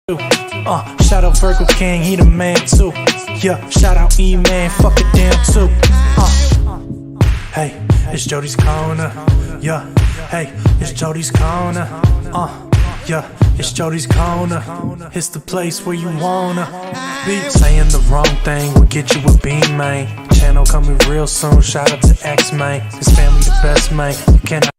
Shout out Virgo King, he the man too. Yeah, shout out E-Man, fuck it damn too. Hey, it's Jody's corner. Yeah, hey, it's Jody's corner. Yeah, it's Jody's corner. It's the place where you wanna be. Saying the wrong thing will get you a beam, man. Channel coming real soon. Shout out to X, man. His family the best, man. You cannot.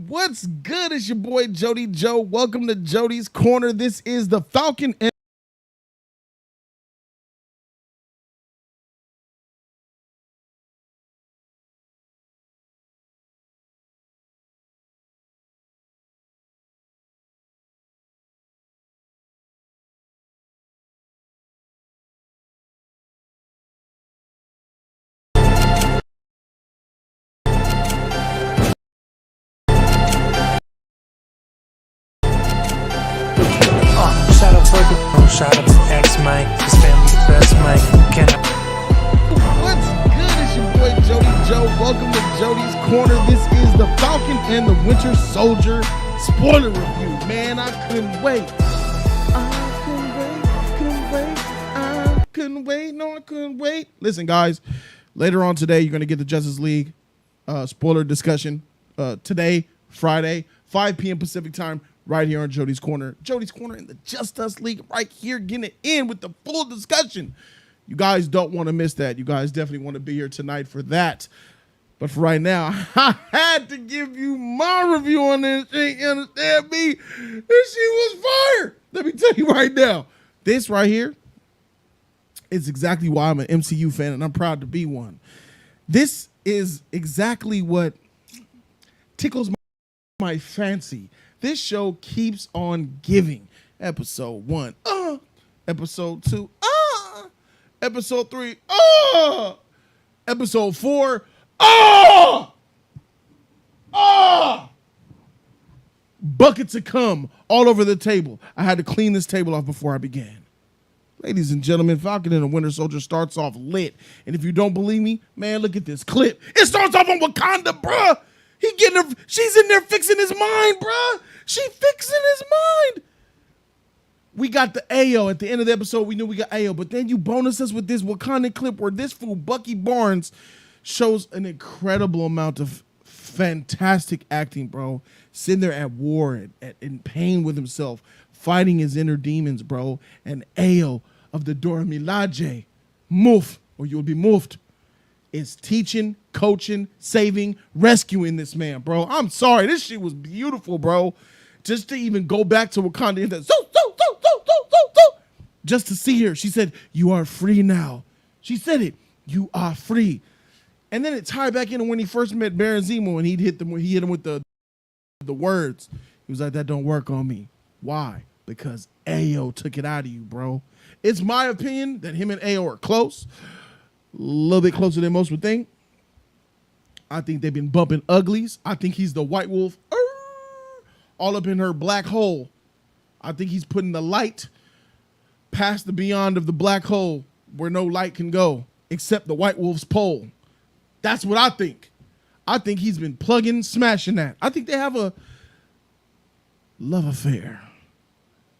What's good? It's your boy Jody Joe. Welcome to Jody's Corner. This is the Falcon and shout out Virgo, shout out to X, man. His family the best, man. You cannot. what's good? It's your boy Jody Joe. Welcome to Jody's Corner. This is the Falcon and the Winter Soldier spoiler review. Man, I couldn't wait. No, I couldn't wait. Listen, guys, later on today, you're going to get the Justice League spoiler discussion today, Friday, 5 p.m. Pacific time, right here on Jody's Corner. Jody's Corner in the Justice League right here, getting it in with the full discussion. You guys don't want to miss that. You guys definitely want to be here tonight for that. But for right now, I had to give you my review on this thing. You understand me? This shit was fire. Let me tell you right now. This right here is exactly why I'm an MCU fan, and I'm proud to be one. This is exactly what tickles my fancy. This show keeps on giving. Episode 1, episode 2, episode 3, episode 4, buckets of cum all over the table. I had to clean this table off before I began. Ladies and gentlemen, Falcon and the Winter Soldier starts off lit. And if you don't believe me, man, look at this clip. It starts off on Wakanda, bruh. She's in there fixing his mind, bruh. She fixing his mind. We got the AO at the end of the episode. We knew we got AO, but then you bonus us with this Wakanda clip where this fool Bucky Barnes shows an incredible amount of fantastic acting, bro. Sitting there at war, in pain with himself, fighting his inner demons, bro. And AO of the Dora Milaje, moof, or you'll be moofed, is teaching, coaching, saving, rescuing this man, bro. I'm sorry. This shit was beautiful, bro. Just to even go back to Wakanda, just to see her. She said, "You are free now." She said it. You are free. And then it tied back into when he first met Baron Zemo and he hit him with the words. He was like, "That don't work on me." Why? Because AO took it out of you, bro. It's my opinion that him and AO are close. A little bit closer than most would think. I think they've been bumping uglies. I think he's the White Wolf all up in her black hole. I think he's putting the light past the beyond of the black hole where no light can go except the White Wolf's pole. That's what I think. I think he's been plugging, smashing that. I think they have a love affair.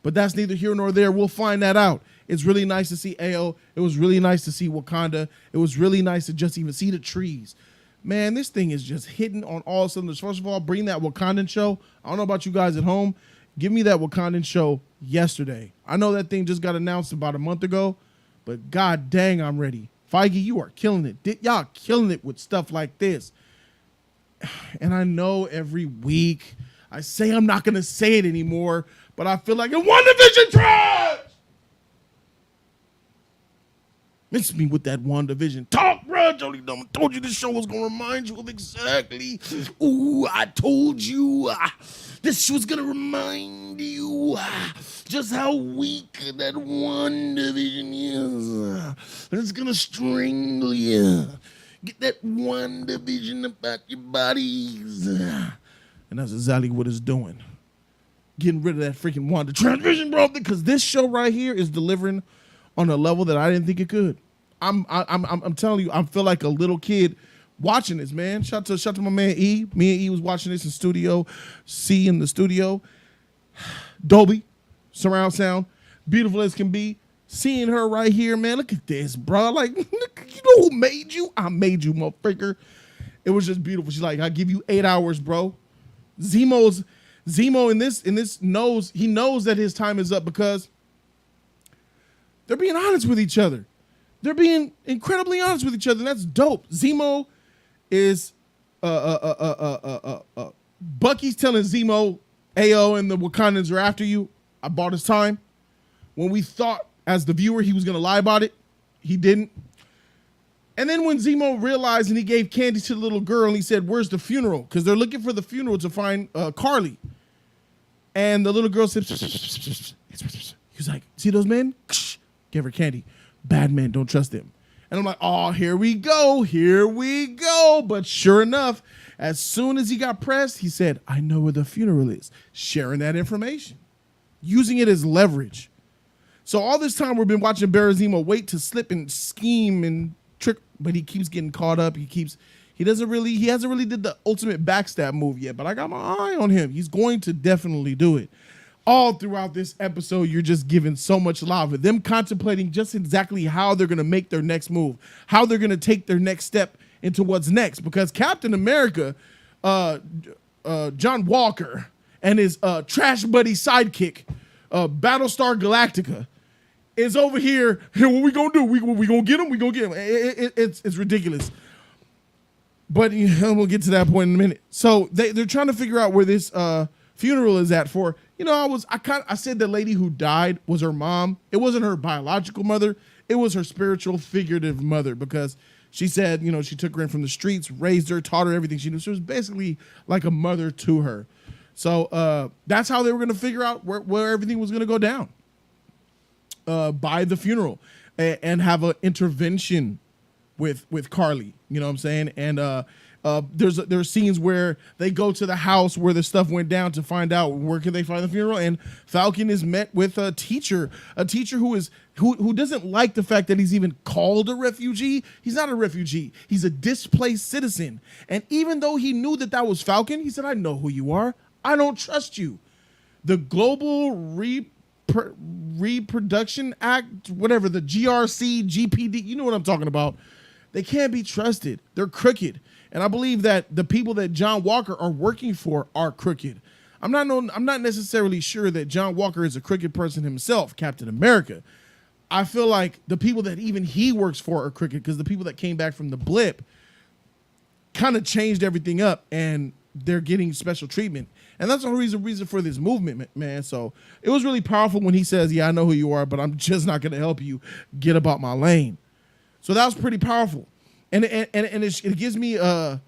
But that's neither here nor there. We'll find that out. It's really nice to see AO. It was really nice to see Wakanda. It was really nice to just even see the trees. Man, this thing is just hitting on all cylinders. First of all, bring that Wakandan show. I don't know about you guys at home. Give me that Wakandan show yesterday. I know that thing just got announced about a month ago, but god dang, I'm ready. Feige, you are killing it. Y'all killing it with stuff like this. And I know every week I say I'm not going to say it anymore, but I feel like a WandaVision trash. Miss me with that WandaVision talk, bro. Jody Dumb told you this show was gonna remind you of exactly. Ooh, I told you this was gonna remind you just how weak that WandaVision is. It's gonna strangle you. Get that WandaVision about your bodies, and that's exactly what it's doing. Getting rid of that freaking Wanda transmission, bro, because this show right here is delivering on a level that I didn't think it could. I'm telling you, I feel like a little kid watching this, man. Shout to my man E. Me and E was watching this in Studio C in the studio. Dolby. surround sound, beautiful as can be. Seeing her right here, man, look at this, bro. Like, you know who made you? I made you, motherfucker. It was just beautiful. She's like, I'll give you 8 hours, bro. Zemo in this knows that his time is up because they're being honest with each other. They're being incredibly honest with each other. And that's dope. Zemo is Bucky's telling Zemo, Ayo and the Wakandans are after you. I bought his time. When we thought as the viewer he was gonna lie about it, he didn't. And then when Zemo realized and he gave candy to the little girl and he said, where's the funeral? Because they're looking for the funeral to find Karli. And the little girl said, he was like, see those men? Give her candy. Bad men, don't trust them. And I'm like, oh, here we go. But sure enough, as soon as he got pressed, he said, I know where the funeral is. Sharing that information. Using it as leverage. So all this time we've been watching Zemo wait to slip and scheme and trick, but he keeps getting caught up. He hasn't really did the ultimate backstab move yet, but I got my eye on him. He's going to definitely do it. All throughout this episode, you're just giving so much lava. Them contemplating just exactly how they're going to make their next move, how they're going to take their next step into what's next. Because Captain America, John Walker, and his trash buddy sidekick, Battlestar Galactica, is over here. What we gonna do? We gonna get him? We gonna get him? It's ridiculous. But we'll get to that point in a minute. So they're trying to figure out where this funeral is at for. I said the lady who died was her mom. It wasn't her biological mother. It was her spiritual, figurative mother, because she said, she took her in from the streets, raised her, taught her everything she knew. She was basically like a mother to her. So that's how they were going to figure out where everything was going to go down by the funeral and have an intervention with Karli. You know what I'm saying? And there's scenes where they go to the house where the stuff went down to find out where can they find the funeral. And Falcon is met with a teacher who doesn't like the fact that he's even called a refugee. He's not a refugee. He's a displaced citizen. And even though he knew that was Falcon, he said, I know who you are. I don't trust you. The Global Reproduction Act, whatever, the GRC, GPD, you know what I'm talking about. They can't be trusted. They're crooked. And I believe that the people that John Walker are working for are crooked. I'm not necessarily sure that John Walker is a crooked person himself, Captain America. I feel like the people that even he works for are crooked because the people that came back from the blip kind of changed everything up and they're getting special treatment. And that's the reason for this movement, man. So it was really powerful when he says, yeah, I know who you are, but I'm just not going to help you get about my lane. So that was pretty powerful. And it gives me a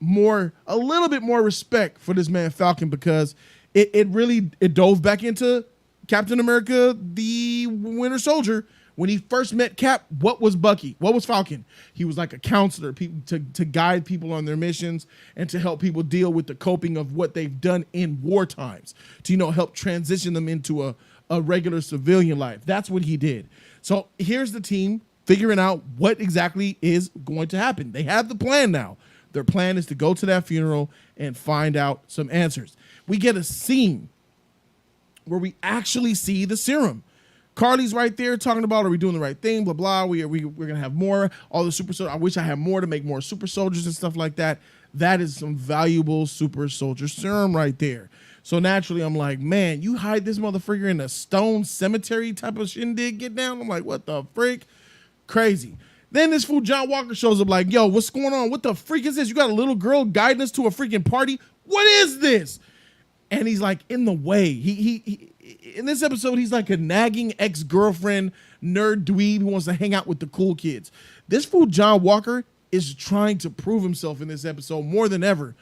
little bit more respect for this man Falcon, because it really dove back into Captain America, the Winter Soldier. When he first met Cap, what was Bucky? What was Falcon? He was like a counselor to guide people on their missions and to help people deal with the coping of what they've done in war times, to help transition them into a regular civilian life. That's what he did. So here's the team figuring out what exactly is going to happen. They have the plan now. Their plan is to go to that funeral and find out some answers. We get a scene where we actually see the serum. Karli's right there talking about, are we doing the right thing? Blah, blah. We're going to have more. All the super soldiers. I wish I had more to make more super soldiers and stuff like that. That is some valuable super soldier serum right there. So naturally, I'm like, man, you hide this motherfucker in a stone cemetery type of shindig, get down. I'm like, what the freak? Crazy. Then this fool John Walker shows up like, yo, what's going on? What the freak is this? You got a little girl guiding us to a freaking party? What is this? And he's like in the way. He in this episode, he's like a nagging ex-girlfriend, nerd dweeb who wants to hang out with the cool kids. This fool John Walker is trying to prove himself in this episode more than ever.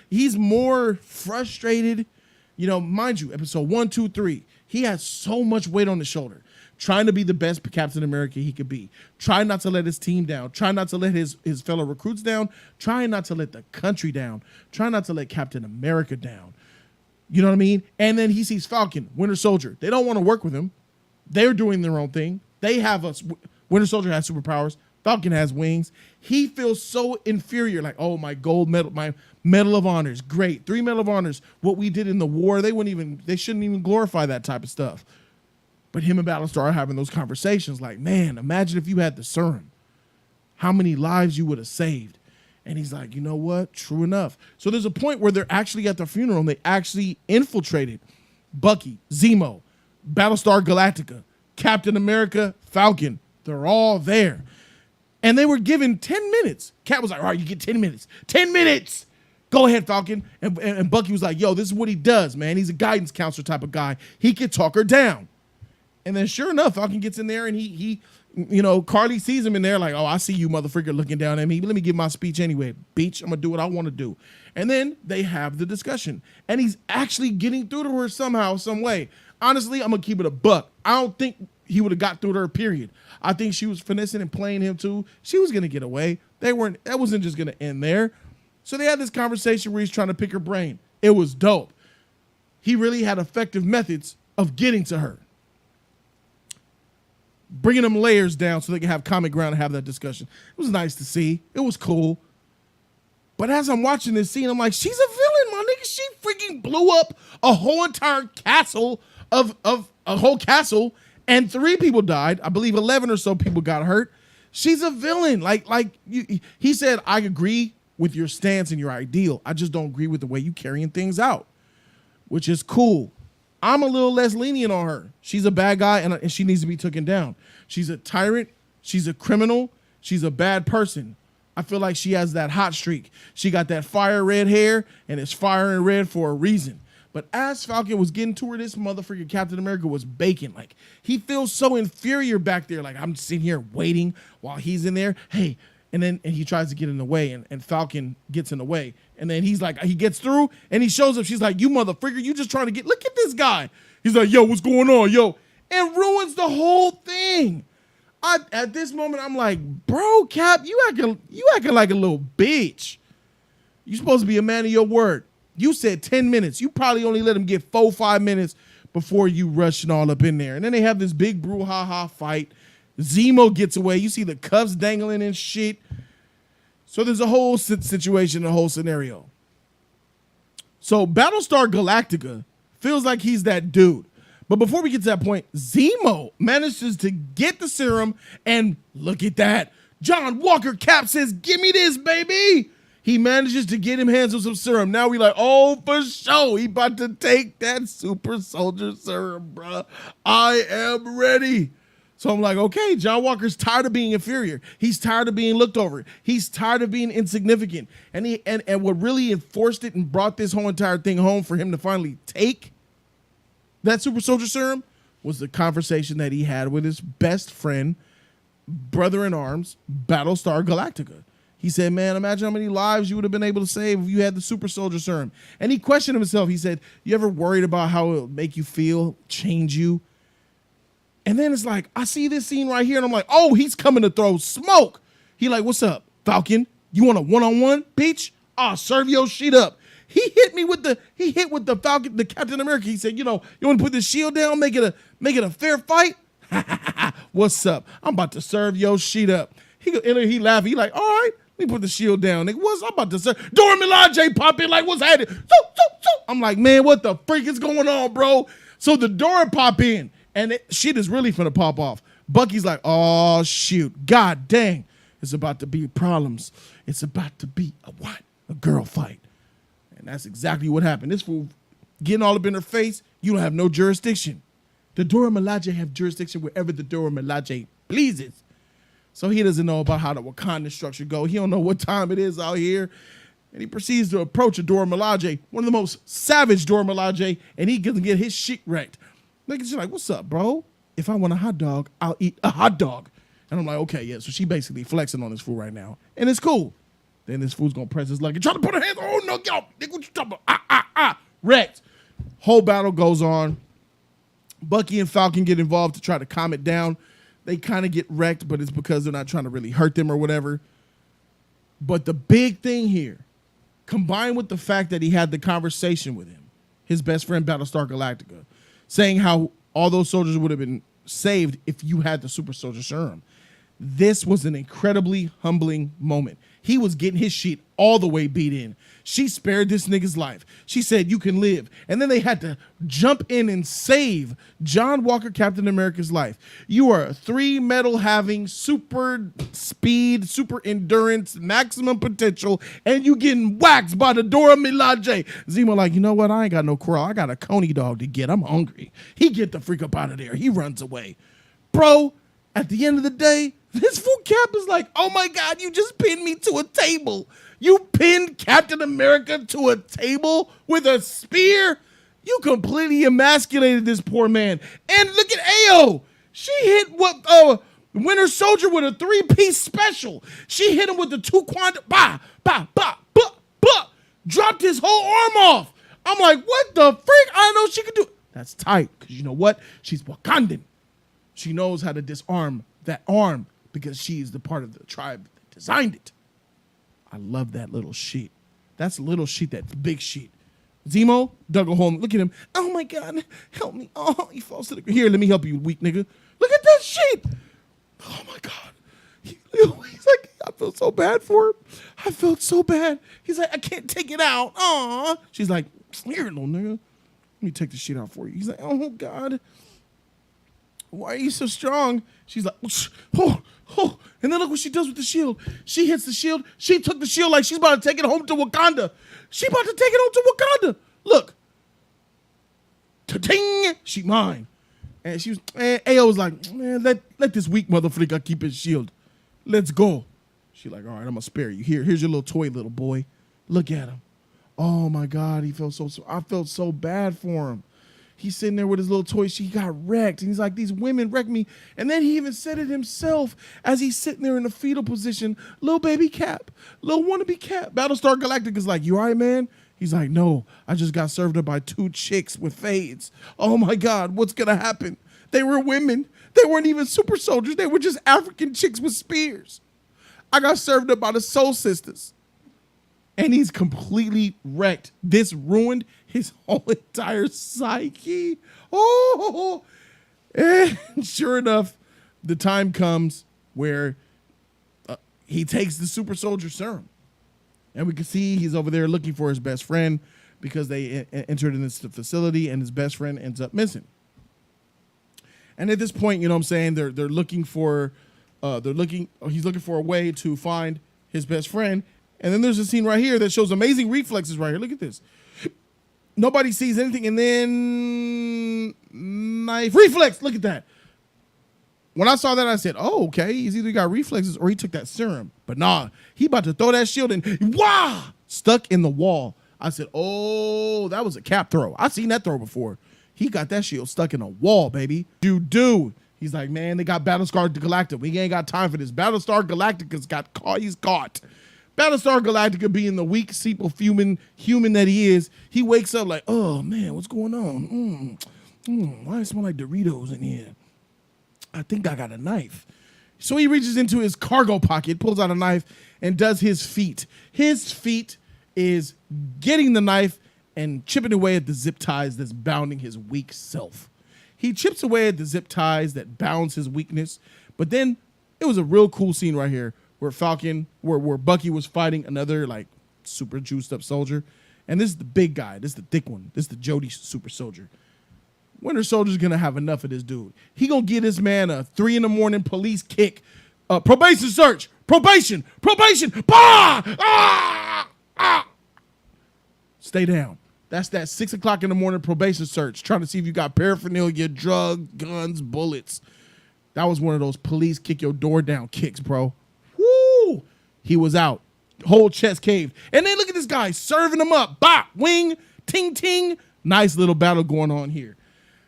He's more frustrated. Mind you, episode 1, 2, 3, he has so much weight on his shoulder, trying to be the best Captain America he could be, trying not to let his team down, trying not to let his fellow recruits down, trying not to let the country down, trying not to let Captain America down. You know what I mean? And then he sees Falcon, Winter Soldier. They don't want to work with him. They're doing their own thing. They have us. Winter Soldier has superpowers. Falcon has wings. He feels so inferior, like, oh, my gold medal, my Medal of Honors, great. 3 Medal of Honors. What we did in the war, they shouldn't even glorify that type of stuff. But him and Battlestar are having those conversations like, man, imagine if you had the serum, how many lives you would have saved. And he's like, you know what? True enough. So there's a point where they're actually at the funeral and they actually infiltrated Bucky, Zemo, Battlestar Galactica, Captain America, Falcon. They're all there. And they were given 10 minutes. Cap was like, all right, you get 10 minutes. 10 minutes. Go ahead, Falcon. And Bucky was like, yo, this is what he does, man. He's a guidance counselor type of guy. He could talk her down. And then sure enough, Falcon gets in there and he Karli sees him in there like, oh, I see you, motherfucker, looking down at me. Let me give my speech anyway. Beach, I'm going to do what I want to do. And then they have the discussion. And he's actually getting through to her somehow, some way. Honestly, I'm going to keep it a buck. I don't think he would have got through to her, period. I think she was finessing and playing him too. She was going to get away. That wasn't just going to end there. So they had this conversation where he's trying to pick her brain. It was dope. He really had effective methods of getting to her. Bringing them layers down so they can have common ground and have that discussion. It was nice to see. It was cool. But as I'm watching this scene, I'm like, she's a villain, my nigga. She freaking blew up a whole entire castle of a whole castle, and 3 people died. I believe 11 or so people got hurt. She's a villain. He said, I agree with your stance and your ideal. I just don't agree with the way you carrying things out, which is cool. I'm a little less lenient on her. She's a bad guy and she needs to be taken down. She's a tyrant. She's a criminal. She's a bad person. I feel like she has that hot streak. She got that fire red hair and it's fire and red for a reason. But as Falcon was getting to her, this motherfucker Captain America was baking. Like, he feels so inferior back there. Like, I'm sitting here waiting while he's in there. Hey, and he tries to get in the way and Falcon gets in the way. And then he's like, he gets through and he shows up. She's like, you motherfucker, you just trying to look at this guy. He's like, yo, what's going on, yo? And ruins the whole thing. At this moment, I'm like, bro, Cap, you acting like a little bitch. You supposed to be a man of your word. You said 10 minutes. You probably only let him get 4-5 minutes before you rushing all up in there. And then they have this big brouhaha fight. Zemo gets away. You see the cuffs dangling and shit. So there's a whole situation, a whole scenario. So Battlestar Galactica feels like he's that dude. But before we get to that point, Zemo manages to get the serum, and look at that. John Walker Cap says, give me this, baby. He manages to get him hands on some serum. Now we like, oh, for sure. He about to take that super soldier serum, bruh. I am ready. So I'm like, okay, John Walker's tired of being inferior. He's tired of being looked over. He's tired of being insignificant. And what really enforced it and brought this whole entire thing home for him to finally take that super soldier serum was the conversation that he had with his best friend, brother in arms, Battlestar Galactica. He said, man, imagine how many lives you would have been able to save if you had the super soldier serum. And he questioned himself. He said, you ever worried about how it would make you feel, change you? And then it's like, I see this scene right here, and I'm like, oh, he's coming to throw smoke. He like, what's up, Falcon? You want a one-on-one, bitch? I'll serve your shit up. He hit with the Falcon, the Captain America. He said, you want to put the shield down, make it a fair fight? What's up? I'm about to serve your shit up. He laughed. He like, all right, let me put the shield down. Nigga, I'm about to serve. Dora Milaje pop in like, what's happening? I'm like, man, what the freak is going on, bro? So the Dora pop in. And shit is really finna pop off. Bucky's like, oh, shoot. God dang. It's about to be problems. It's about to be a girl fight. And that's exactly what happened. This fool getting all up in her face, you don't have no jurisdiction. The Dora Milaje have jurisdiction wherever the Dora Milaje pleases. So he doesn't know about how the Wakanda structure go. He don't know what time it is out here. And he proceeds to approach a Dora Milaje, one of the most savage Dora Milaje, and he gonna get his shit wrecked. She's like, what's up, bro? If I want a hot dog, I'll eat a hot dog. And I'm like, okay, yeah. So she basically flexing on this fool right now. And it's cool. Then this fool's going to press his luck and try to put her hands. Oh, no, yo. Nigga, what you talking about? Wrecked. Whole battle goes on. Bucky and Falcon get involved to try to calm it down. They kind of get wrecked, but it's because they're not trying to really hurt them or whatever. But the big thing here, combined with the fact that he had the conversation with him, his best friend, Battlestar Galactica, saying how all those soldiers would have been saved if you had the super soldier serum. This was an incredibly humbling moment. He was getting his shit all the way beat in. She spared this nigga's life. She said, you can live. And then they had to jump in and save John Walker, Captain America's life. You are a 3 medal having, super speed, super endurance, maximum potential, and you getting waxed by the Dora Milaje. Zemo like, you know what? I ain't got no crawl. I got a coney dog to get. I'm hungry. He get the freak up out of there. He runs away. Bro, at the end of the day, this fool Cap is like, oh my God, you just pinned me to a table. You pinned Captain America to a table with a spear? You completely emasculated this poor man. And look at Ao. She hit Winter Soldier with a 3-piece special. She hit him with the 2 quantum, dropped his whole arm off. I'm like, what the freak? I know she could do. That's tight, because you know what? She's Wakandan. She knows how to disarm that arm because she is the part of the tribe that designed it. I love that little sheet. That's a little sheet, that's big sheet. Zemo dug a hole. Look at him. Oh my God, help me. Oh, he falls to the ground. Here, let me help you, weak nigga. Look at that sheet. Oh my God. He's like, I feel so bad for him. I felt so bad. He's like, I can't take it out. Aw. She's like, here, little nigga. Let me take the sheet out for you. He's like, oh God. Why are you so strong? She's like, oh. And then look what she does with the shield. She hits the shield. She took the shield like she's about to take it home to Wakanda. She about to take it home to Wakanda. Look. Ta-ting. She mine. And she was, and Ao was like, man, let this weak motherfucker keep his shield. Let's go. She like, all right, I'm going to spare you. Here's your little toy, little boy. Look at him. Oh my God, I felt so bad for him. He's sitting there with his little toy. He got wrecked. And he's like, these women wrecked me. And then he even said it himself as he's sitting there in the fetal position. Little baby Cap. Little wannabe Cap. Battlestar Galactica's like, you all right, man? He's like, no, I just got served up by 2 chicks with fades. Oh my God, what's going to happen? They were women. They weren't even super soldiers. They were just African chicks with spears. I got served up by the Soul Sisters. And he's completely wrecked. This ruined his whole entire psyche. Oh, and sure enough, the time comes where he takes the super soldier serum. And we can see he's over there looking for his best friend because they entered in this facility and his best friend ends up missing. And at this point, you know what I'm saying, they're looking for, he's looking for a way to find his best friend. And then there's a scene right here that shows amazing reflexes right here. Look at this. Nobody sees anything, and then knife reflex. Look at that. When I saw that, I said, oh, okay. He's either got reflexes or he took that serum. But nah, he about to throw that shield and wah! Stuck in the wall. I said, oh, that was a Cap throw. I've seen that throw before. He got that shield stuck in a wall, baby. Dude. He's like, man, they got Battlestar Galactica. We ain't got time for this. Battlestar Galactica's got caught. He's caught. Battlestar Galactica, being the weak, simple human that he is, he wakes up like, oh man, what's going on? Why does it smell like Doritos in here? I think I got a knife. So he reaches into his cargo pocket, pulls out a knife, and does his feat. His feat is getting the knife and chipping away at the zip ties that's bounding his weak self. He chips away at the zip ties that bounds his weakness, but then it was a real cool scene right here where Falcon, where Bucky was fighting another like super juiced up soldier. And this is the big guy. This is the thick one. This is the Jody super soldier. Winter Soldier's going to have enough of this dude. He going to give this man a 3 a.m. police kick. Probation search. Probation. Bah! Ah! Stay down. That's that 6 o'clock in the morning probation search. Trying to see if you got paraphernalia, drugs, guns, bullets. That was one of those police kick your door down kicks, bro. Woo! He was out. Whole chest caved. And then look at this guy serving him up. Bop, wing, ting, ting. Nice little battle going on here.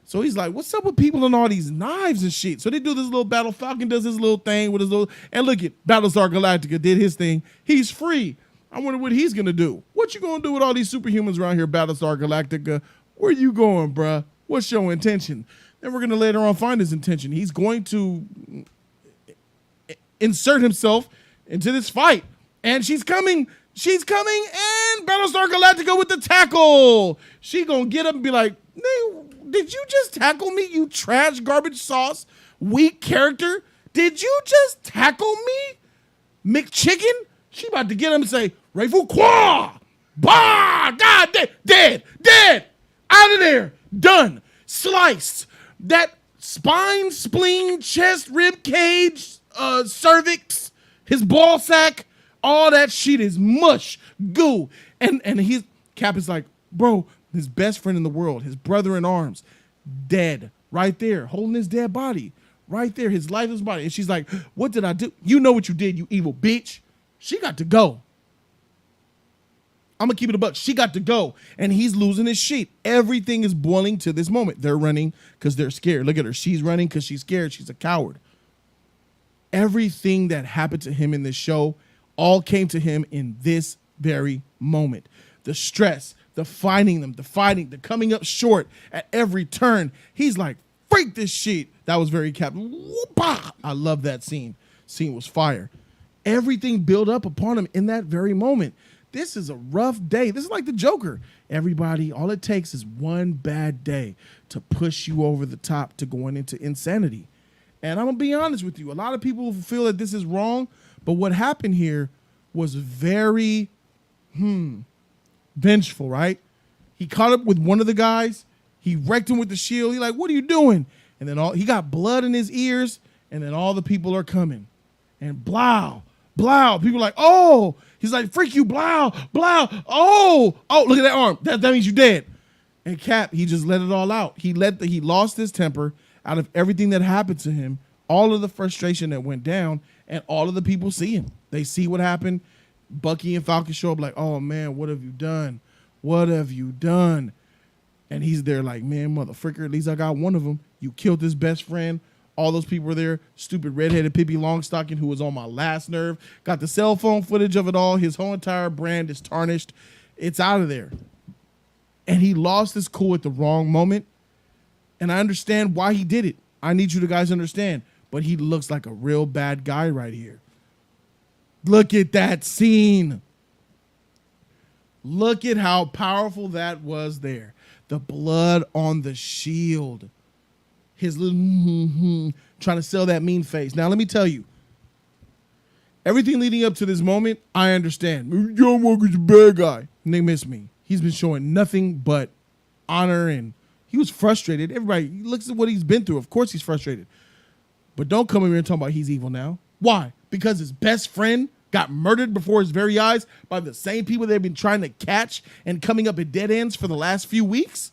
So he's like, what's up with people and all these knives and shit? So they do this little battle. Falcon does his little thing with his little, and look at Battlestar Galactica did his thing. He's free. I wonder what he's going to do. What you going to do with all these superhumans around here, Battlestar Galactica? Where you going, bruh? What's your intention? Then we're going to later on find his intention. He's going to insert himself into this fight. And she's coming, and Battlestar Galactica with the tackle. She gonna get up and be like, did you just tackle me, you trash garbage sauce, weak character? did you just tackle me? McChicken? She about to get him and say, Rayful Qua! Bah! God, dead, out of there, done, sliced. That spine, spleen, chest, rib cage, cervix, his ball sack, all that shit is mush, goo. And Cap is like, bro, his best friend in the world, his brother in arms, dead, right there, holding his dead body, right there, his lifeless body. And she's like, what did I do? You know what you did, you evil bitch. She got to go. I'm going to keep it a buck. She got to go. And he's losing his shit. Everything is boiling to this moment. They're running because they're scared. Look at her. She's running because she's scared. She's a coward. Everything that happened to him in this show all came to him in this very moment. The stress, the finding them, the fighting, the coming up short at every turn. He's like, freak this shit. That was very Cap. I love that scene. Scene was fire. Everything built up upon him in that very moment. This is a rough day. This is like the Joker. Everybody, all it takes is one bad day to push you over the top to going into insanity. And I'm going to be honest with you. A lot of people feel that this is wrong, but what happened here was very vengeful, right? He caught up with one of the guys. He wrecked him with the shield. He's like, what are you doing? And then he got blood in his ears, and then all the people are coming. And blow. People are like, oh. He's like, freak you, blow. Oh, look at that arm. That means you're dead. And Cap, he just let it all out. He lost his temper out of everything that happened to him, all of the frustration that went down, and all of the people see him. They see what happened. Bucky and Falcon show up like, oh, man, what have you done? What have you done? And he's there like, man, motherfucker, at least I got one of them. You killed his best friend. All those people were there. Stupid redheaded Pippi Longstocking, who was on my last nerve. Got the cell phone footage of it all. His whole entire brand is tarnished. It's out of there. And he lost his cool at the wrong moment. And I understand why he did it. I need you to guys understand. But he looks like a real bad guy right here. Look at that scene. Look at how powerful that was there. The blood on the shield. His little trying to sell that mean face. Now, let me tell you, everything leading up to this moment, I understand. John Walker's a bad guy. And they miss me. He's been showing nothing but honor, and he was frustrated. Everybody looks at what he's been through. Of course he's frustrated. But don't come in here and talk about he's evil now. Why? Because his best friend got murdered before his very eyes by the same people they've been trying to catch and coming up at dead ends for the last few weeks?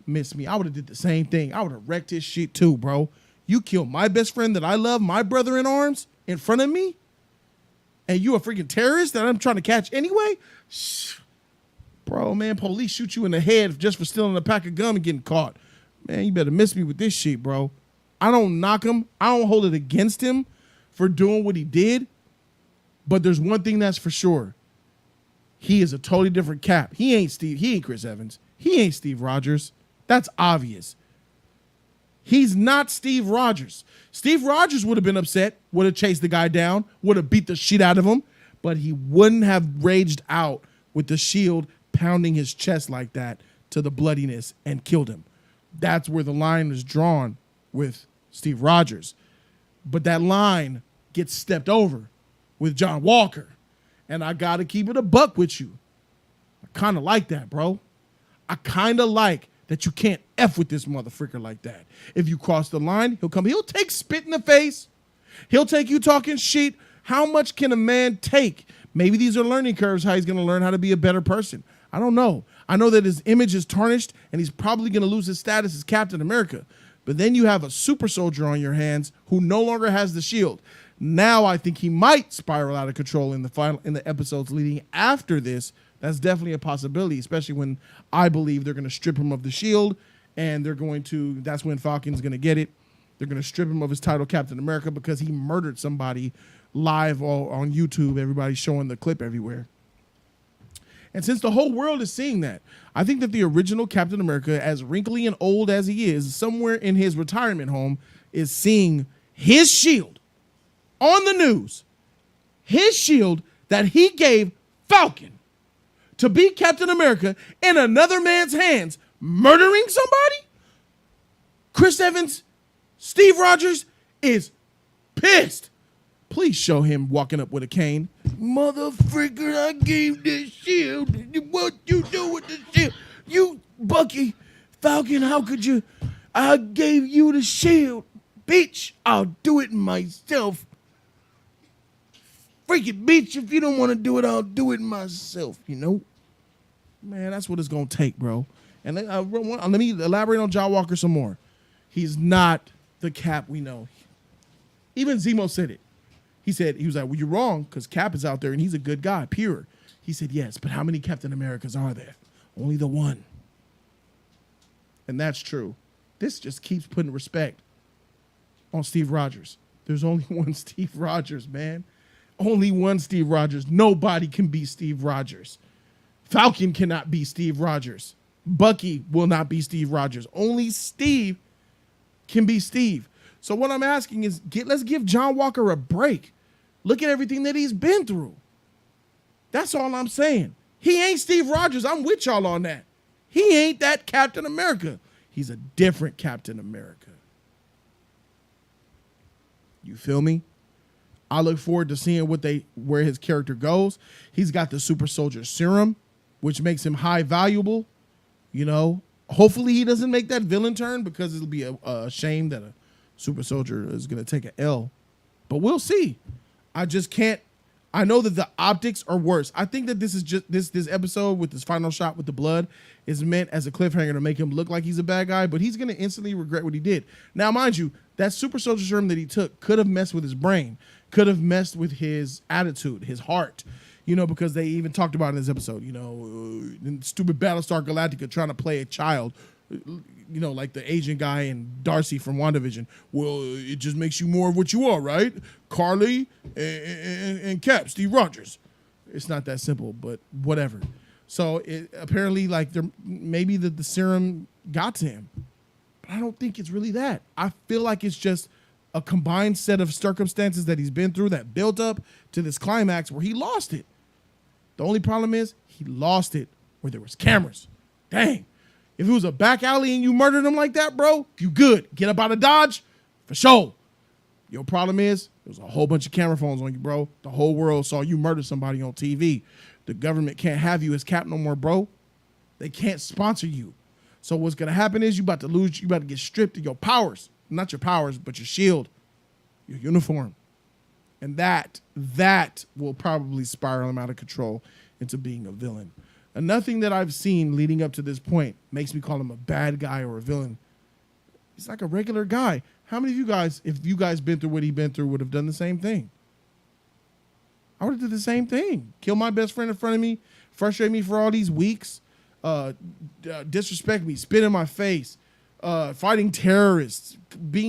Miss me. I would have did the same thing. I would have wrecked his shit too, bro. You killed my best friend that I love, my brother in arms, in front of me? And you a freaking terrorist that I'm trying to catch anyway? Shh. Bro, man, police shoot you in the head just for stealing a pack of gum and getting caught. Man, you better miss me with this shit, bro. I don't knock him. I don't hold it against him for doing what he did. But there's one thing that's for sure. He is a totally different Cap. He ain't Chris Evans. He ain't Steve Rogers. That's obvious. He's not Steve Rogers. Steve Rogers would have been upset, would have chased the guy down, would have beat the shit out of him, but he wouldn't have raged out with the shield pounding his chest like that to the bloodiness and killed him. That's where the line is drawn with Steve Rogers. But that line gets stepped over with John Walker. And I got to keep it a buck with you. I kind of like that, bro. I kind of like that you can't F with this motherfucker like that. If you cross the line, he'll take spit in the face. He'll take you talking shit. How much can a man take? Maybe these are learning curves, how he's going to learn how to be a better person. I don't know. I know that his image is tarnished and he's probably going to lose his status as Captain America. But then you have a super soldier on your hands who no longer has the shield. Now I think he might spiral out of control in the episodes leading after this. That's definitely a possibility, especially when I believe they're going to strip him of the shield, and that's when Falcon's going to get it. They're going to strip him of his title, Captain America, because he murdered somebody live on YouTube. Everybody's showing the clip everywhere. And since the whole world is seeing that, I think that the original Captain America, as wrinkly and old as he is, somewhere in his retirement home, is seeing his shield on the news. His shield that he gave Falcon to be Captain America in another man's hands, murdering somebody? Chris Evans, Steve Rogers is pissed. Please show him walking up with a cane. Motherfucker, I gave this shield. What you do with the shield? You, Bucky, Falcon, how could you? I gave you the shield. Bitch, I'll do it myself. Freaking bitch, if you don't want to do it, I'll do it myself, you know? Man, that's what it's going to take, bro. And let me elaborate on John Walker some more. He's not the Cap we know. Even Zemo said it. He was like, well, you're wrong, because Cap is out there, and he's a good guy, pure. He said, yes, but how many Captain Americas are there? Only the one. And that's true. This just keeps putting respect on Steve Rogers. There's only one Steve Rogers, man. Only one Steve Rogers. Nobody can be Steve Rogers. Falcon cannot be Steve Rogers. Bucky will not be Steve Rogers. Only Steve can be Steve. So what I'm asking is, let's give John Walker a break. Look at everything that he's been through. That's all I'm saying. He ain't Steve Rogers. I'm with y'all on that. He ain't that Captain America. He's a different Captain America. You feel me? I look forward to seeing where his character goes. He's got the super soldier serum, which makes him high valuable. You know, hopefully he doesn't make that villain turn, because it'll be a shame that a super soldier is going to take an L. But we'll see. I just can't. I know that the optics are worse. I think that this is just this episode with this final shot with the blood is meant as a cliffhanger to make him look like he's a bad guy, but he's going to instantly regret what he did. Now, mind you, that super soldier serum that he took could have messed with his brain, could have messed with his attitude, his heart, you know, because they even talked about in this episode, you know, stupid Battlestar Galactica trying to play a child, you know, like the Asian guy and Darcy from WandaVision. Well, it just makes you more of what you are, right? Karli and Cap, Steve Rogers. It's not that simple, but whatever. So apparently, like, maybe the serum got to him. But I don't think it's really that. I feel like it's just a combined set of circumstances that he's been through that built up to this climax where he lost it. The only problem is he lost it where there was cameras. Dang. If it was a back alley and you murdered him like that, bro, you good. Get up out of Dodge, for sure. Your problem is there was a whole bunch of camera phones on you, bro. The whole world saw you murder somebody on TV. The government can't have you as Cap no more, bro. They can't sponsor you. So what's going to happen is you about to get stripped of your powers. Not your powers, but your shield, your uniform. And that will probably spiral him out of control into being a villain. And nothing that I've seen leading up to this point makes me call him a bad guy or a villain. He's like a regular guy. How many of you guys, if you guys been through what he's been through, would have done the same thing? I would have did the same thing. Kill my best friend in front of me, frustrate me for all these weeks, disrespect me, spit in my face, fighting terrorists,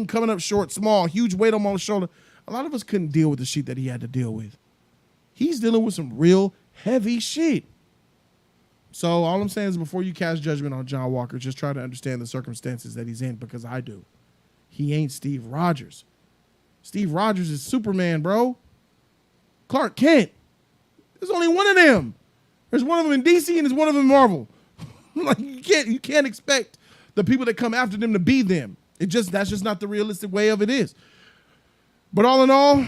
coming up short, small, huge weight on my shoulder. A lot of us couldn't deal with the shit that he had to deal with. He's dealing with some real heavy shit. So all I'm saying is, before you cast judgment on John Walker, just try to understand the circumstances that he's in, because I do. He ain't Steve Rogers. Steve Rogers is Superman, bro. Clark Kent. There's only one of them. There's one of them in DC and there's one of them in Marvel. Like, you can't expect the people that come after them to be them. That's just not the realistic way of it is. But all in all,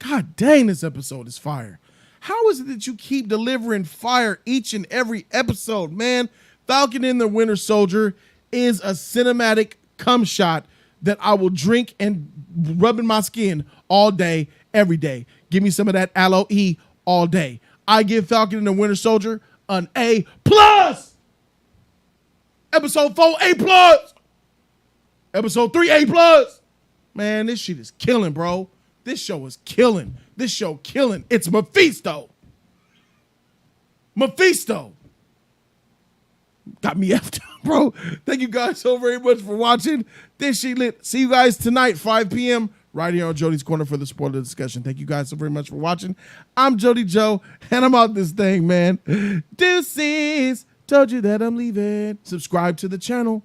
God dang, this episode is fire. How is it that you keep delivering fire each and every episode, man? Falcon and the Winter Soldier is a cinematic cum shot that I will drink and rub in my skin all day, every day. Give me some of that aloe E all day. I give Falcon and the Winter Soldier an A+. Episode 4, A+. Episode 3, A+. Man, this shit is killing, bro. This show is killing. This show killing. It's Mephisto. Mephisto. Got me effed up, bro. Thank you guys so very much for watching. This shit lit. See you guys tonight, 5 p.m. right here on Jody's Corner for the spoiler discussion. Thank you guys so very much for watching. I'm Jody Joe, and I'm out this thing, man. Deuces. Told you that I'm leaving. Subscribe to the channel.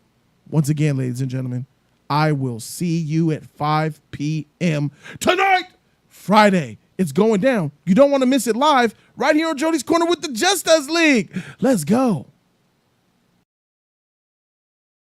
Once again, ladies and gentlemen, I will see you at 5 p.m. tonight, Friday. It's going down. You don't want to miss it live right here on Jody's Corner with the Just Us League. Let's go.